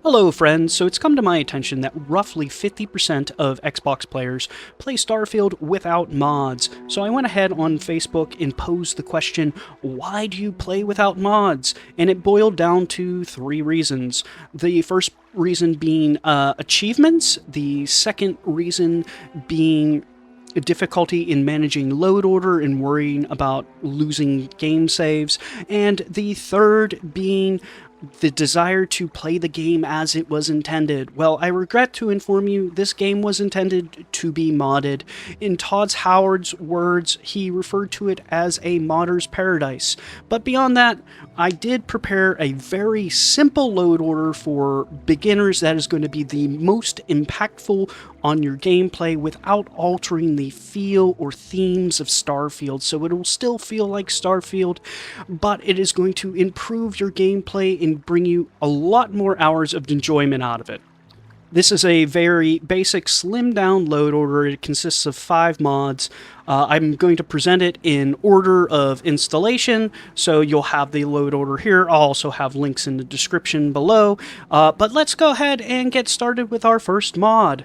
Hello friends, so it's come to my attention that roughly 50% of Xbox players play Starfield without mods. So I went ahead on Facebook and posed the question, why do you play without mods? And it boiled down to three reasons. The first reason being achievements, the second reason being difficulty in managing load order and worrying about losing game saves, and the third being the desire to play the game as it was intended. Well, I regret to inform you, this game was intended to be modded. In Todd Howard's words, he referred to it as a modder's paradise. But beyond that, I did prepare a very simple load order for beginners that is going to be the most impactful on your gameplay without altering the feel or themes of Starfield. So it will still feel like Starfield, but it is going to improve your gameplay and bring you a lot more hours of enjoyment out of it. This is a very basic, slimmed down load order. It consists of 5 mods. I'm going to present it in order of installation, so you'll have the load order here. I'll also have links in the description below. But let's go ahead and get started with our first mod.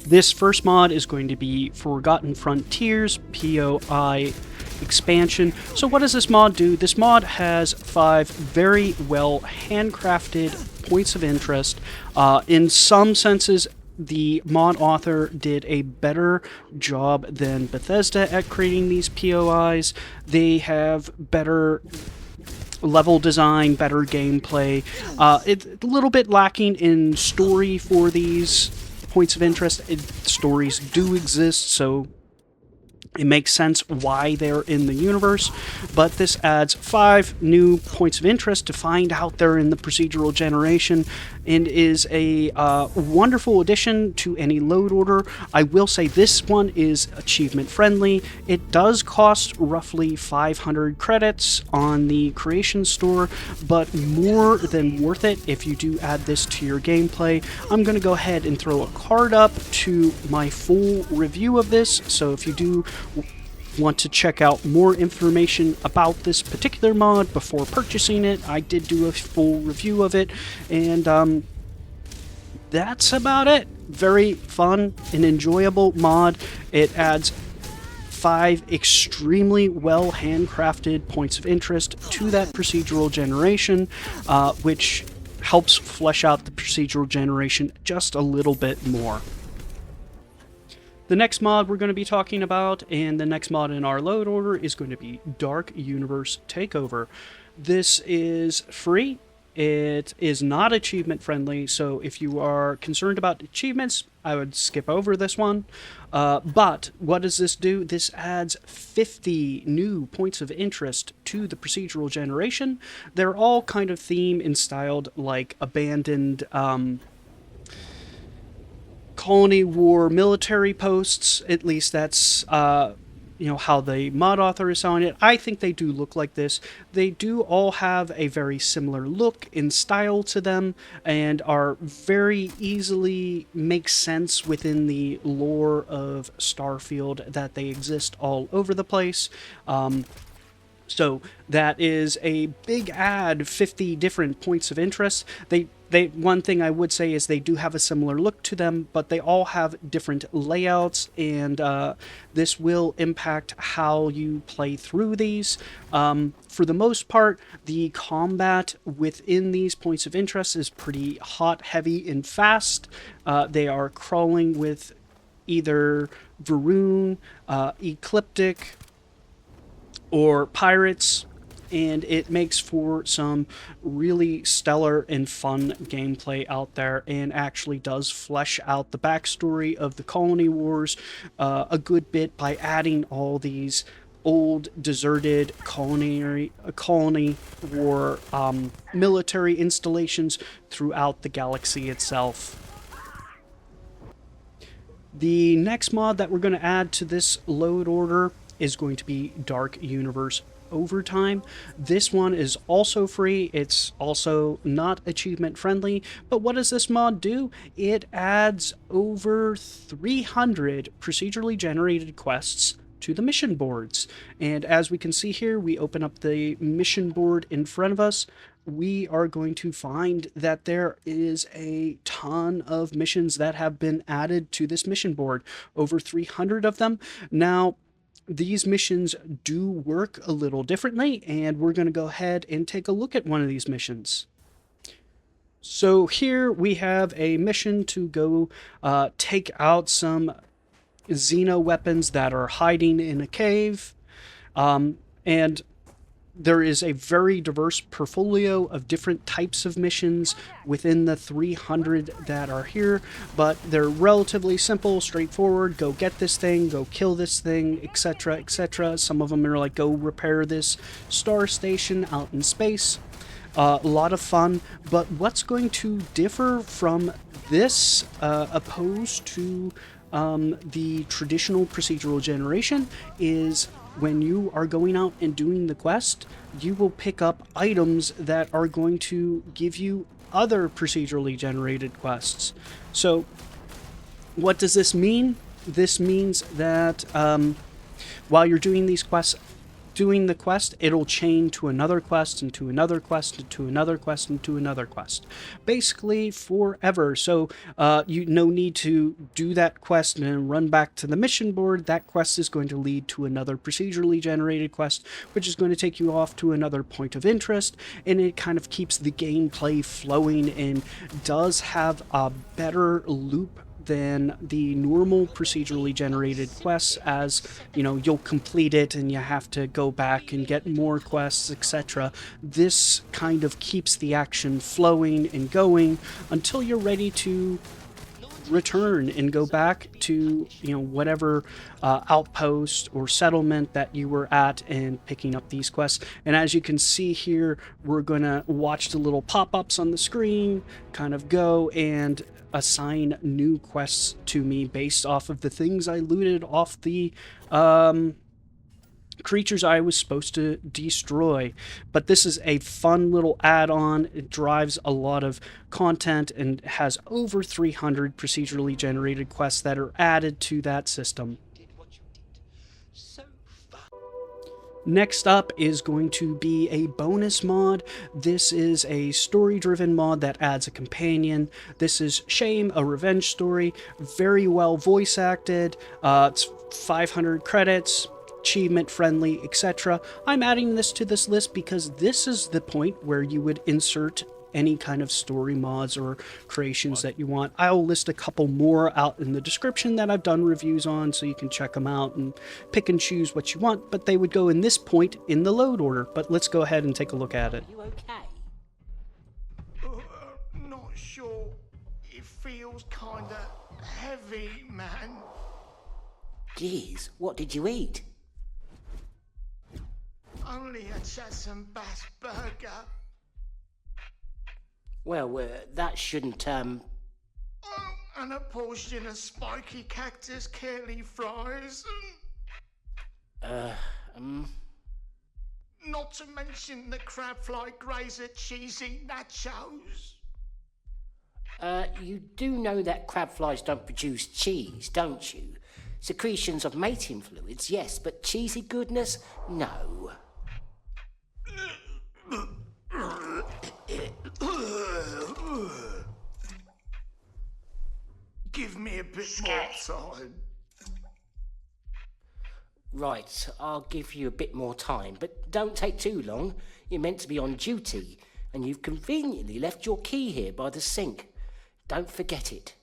This first mod is going to be Forgotten Frontiers POI expansion. So what does this mod do? This mod has 5 very well handcrafted points of interest. In some senses, the mod author did a better job than Bethesda at creating these POIs. They have better level design, better gameplay. It's a little bit lacking in story for these points of interest. Stories do exist, so it makes sense why they're in the universe, but this adds 5 new points of interest to find out they're in the procedural generation, and is a wonderful addition to any load order. I will say this one is achievement friendly. It does cost roughly 500 credits on the creation store, but more than worth it if you do add this to your gameplay. I'm going to go ahead and throw a card up to my full review of this, so if you do want to check out more information about this particular mod before purchasing it, I did do a full review of it, and that's about it. Very fun and enjoyable mod. It adds 5 extremely well handcrafted points of interest to that procedural generation, which helps flesh out the procedural generation just a little bit more. The next mod we're going to be talking about, and the next mod in our load order, is going to be Dark Universe Takeover. This is free. It is not achievement friendly, so if you are concerned about achievements, I would skip over this one. But what does this do? This adds 50 new points of interest to the procedural generation. They're all kind of themed and styled like abandoned colony war military posts. At least that's how the mod author is selling it. I think they do look like this. They do all have a very similar look and style to them, and are very easily make sense within the lore of Starfield, that they exist all over the place. So that is a big add, 50 different points of interest. One thing I would say is they do have a similar look to them, but they all have different layouts, and this will impact how you play through these. For the most part, the combat within these points of interest is pretty hot, heavy, and fast. They are crawling with either Varun, Ecliptic, or pirates, and it makes for some really stellar and fun gameplay out there, and actually does flesh out the backstory of the colony wars a good bit by adding all these old deserted colony war military installations throughout the galaxy itself. The next mod that we're going to add to this load order is going to be Dark Universe Overtime. This one is also free. It's also not achievement friendly, but what does this mod do? It adds over 300 procedurally generated quests to the mission boards. And as we can see here, we open up the mission board in front of us. we are going to find that there is a ton of missions that have been added to this mission board, over 300 of them. Now, these missions do work a little differently, and we're going to go ahead and take a look at one of these missions. So here we have a mission to go take out some Xeno weapons that are hiding in a cave. And there is a very diverse portfolio of different types of missions within the 300 that are here, but they're relatively simple, straightforward. Go get this thing, go kill this thing, etc., etc. Some of them are like, go repair this star station out in space. A lot of fun, but what's going to differ from this opposed to the traditional procedural generation is when you are going out and doing the quest, you will pick up items that are going to give you other procedurally generated quests. So what does this mean? This means that while you're doing these quests, doing the quest, it'll chain to another quest and to another quest and to another quest and to another quest, basically forever. So you no need to do that quest and then run back to the mission board. That quest is going to lead to another procedurally generated quest, which is going to take you off to another point of interest, and it kind of keeps the gameplay flowing and does have a better loop than the normal procedurally generated quests, as you know, you'll complete it and you have to go back and get more quests, etc. This kind of keeps the action flowing and going until you're ready to return and go back to, you know, whatever outpost or settlement that you were at and picking up these quests. And as you can see here, we're gonna watch the little pop-ups on the screen kind of go and assign new quests to me based off of the things I looted off the creatures I was supposed to destroy. But this is a fun little add-on. It drives a lot of content and has over 300 procedurally generated quests that are added to that system. Next up is going to be a bonus mod. This is a story-driven mod that adds a companion. This is Shame, a revenge story, very well voice acted. It's 500 credits, achievement friendly, etc. I'm adding this to this list because this is the point where you would insert any kind of story mods or creations that you want. I'll list a couple more out in the description that I've done reviews on, so you can check them out and pick and choose what you want, but they would go in this point in the load order. But let's go ahead and take a look at it. Are you okay? Not sure. It feels kinda heavy, man. Jeez, what did you eat? Only a Chas and Bass burger. Well, that shouldn't, Oh, and a portion of spiky cactus curly fries. Not to mention the crabfly grazer cheesy nachos. You do know that crabflies don't produce cheese, don't you? Secretions of mating fluids, yes, but cheesy goodness, no. Give me a bit more time. Right, I'll give you a bit more time, but don't take too long. You're meant to be on duty, and you've conveniently left your key here by the sink. Don't forget it.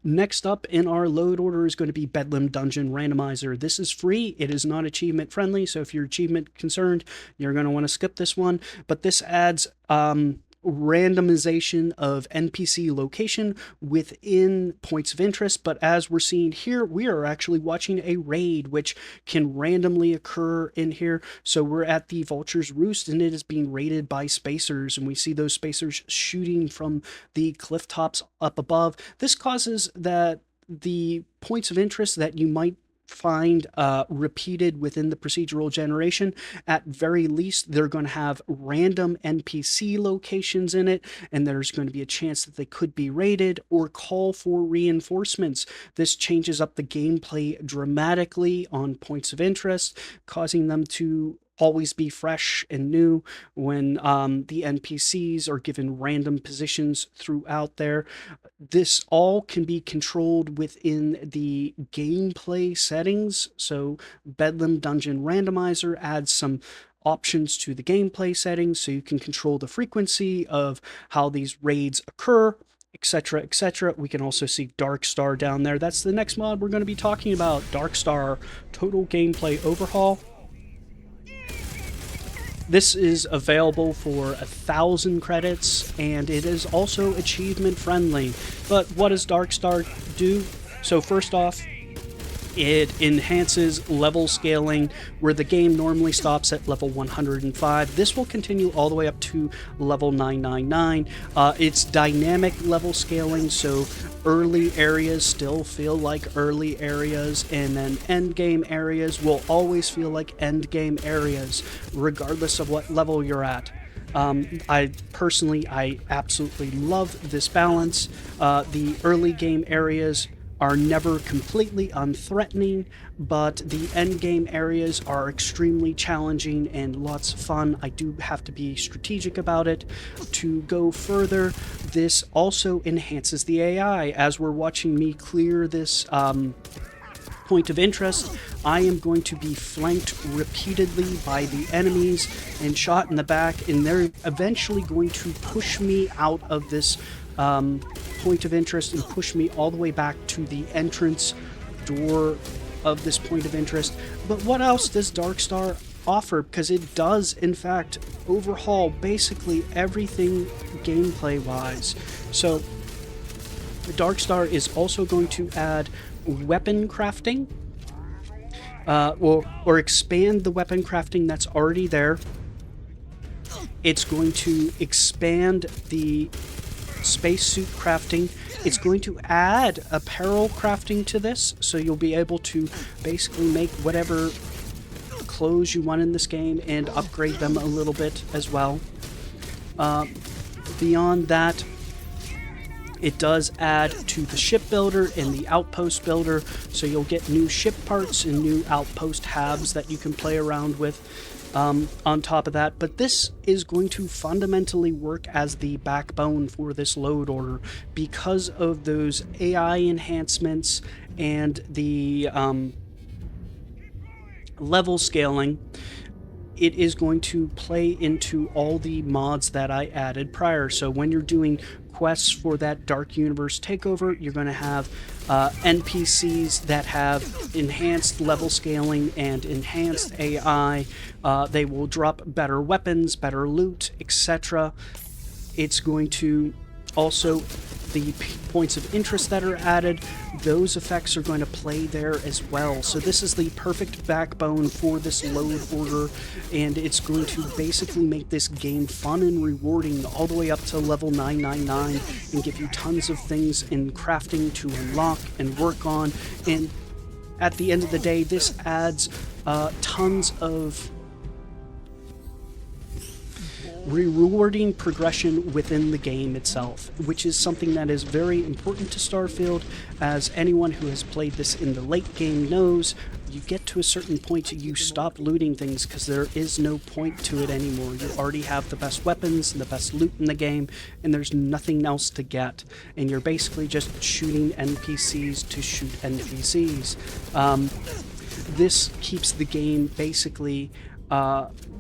Next up in our load order is going to be Bedlam Dungeon Randomizer. This is free. It is not achievement friendly, so if you're achievement concerned, you're going to want to skip this one. But this adds randomization of NPC location within points of interest. But as we're seeing here, we are actually watching a raid which can randomly occur in here. So we're at the Vulture's Roost and it is being raided by spacers, and we see those spacers shooting from the cliff tops up above. This causes that the points of interest that you might find repeated within the procedural generation, at very least they're going to have random NPC locations in it, and there's going to be a chance that they could be raided or call for reinforcements. This changes up the gameplay dramatically on points of interest, causing them to always be fresh and new when the NPCs are given random positions throughout there. This all can be controlled within the gameplay settings. So Bedlam Dungeon Randomizer adds some options to the gameplay settings so you can control the frequency of how these raids occur, etc., etc. We can also see DarkStar down there. That's the next mod we're going to be talking about, DarkStar Total Gameplay Overhaul. This is available for 1,000 credits, and it is also achievement friendly. But what does DarkStar do? So first off, it enhances level scaling where the game normally stops at level 105. This will continue all the way up to level 999. It's dynamic level scaling, so early areas still feel like early areas, and then end game areas will always feel like end game areas, regardless of what level you're at. I absolutely love this balance. The early game areas are never completely unthreatening, but the endgame areas are extremely challenging and lots of fun. I do have to be strategic about it. To go further, this also enhances the AI. As we're watching me clear this point of interest, I am going to be flanked repeatedly by the enemies and shot in the back, and they're eventually going to push me out of this point of interest and push me all the way back to the entrance door of this point of interest. But what else does DarkStar offer? Because it does, in fact, overhaul basically everything gameplay wise. So DarkStar is also going to add weapon crafting, or expand the weapon crafting that's already there. It's going to expand the spacesuit crafting. It's going to add apparel crafting to this, so you'll be able to basically make whatever clothes you want in this game and upgrade them a little bit as well. Beyond that, it does add to the ship builder and the outpost builder, so you'll get new ship parts and new outpost halves that you can play around with. On top of that, but this is going to fundamentally work as the backbone for this load order because of those AI enhancements and the level scaling. It is going to play into all the mods that I added prior. So when you're doing quests for that Dark Universe Takeover, you're going to have NPCs that have enhanced level scaling and enhanced AI. They will drop better weapons, better loot, etc. It's going to also, the points of interest that are added, those effects are going to play there as well. So this is the perfect backbone for this load order, and it's going to basically make this game fun and rewarding all the way up to level 999 and give you tons of things in crafting to unlock and work on. And at the end of the day, this adds tons of rewarding progression within the game itself, which is something that is very important to Starfield. As anyone who has played this in the late game knows, you get to a certain point, you stop looting things because there is no point to it anymore. You already have the best weapons and the best loot in the game, and there's nothing else to get, and you're basically just shooting NPCs to shoot NPCs. This keeps the game basically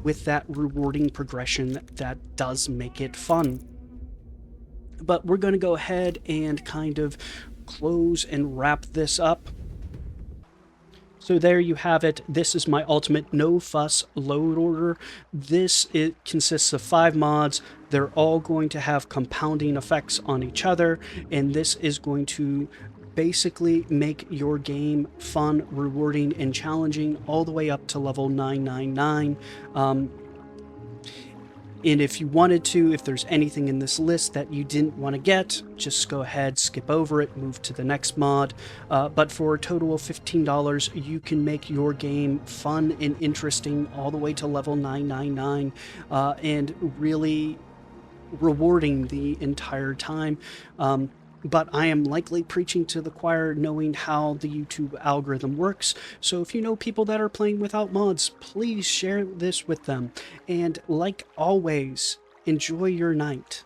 with that rewarding progression that does make it fun. But we're going to go ahead and kind of close and wrap this up. So there you have it. This is my ultimate no-fuss load order. It consists of 5 mods. They're all going to have compounding effects on each other, and this is going to basically make your game fun, rewarding, and challenging all the way up to level 999. And if you wanted to, if there's anything in this list that you didn't want to get, just go ahead, skip over it, move to the next mod. But for a total of $15, you can make your game fun and interesting all the way to level 999, and really rewarding the entire time. but I am likely preaching to the choir knowing how the YouTube algorithm works. So if you know people that are playing without mods, please share this with them. And like always, enjoy your night.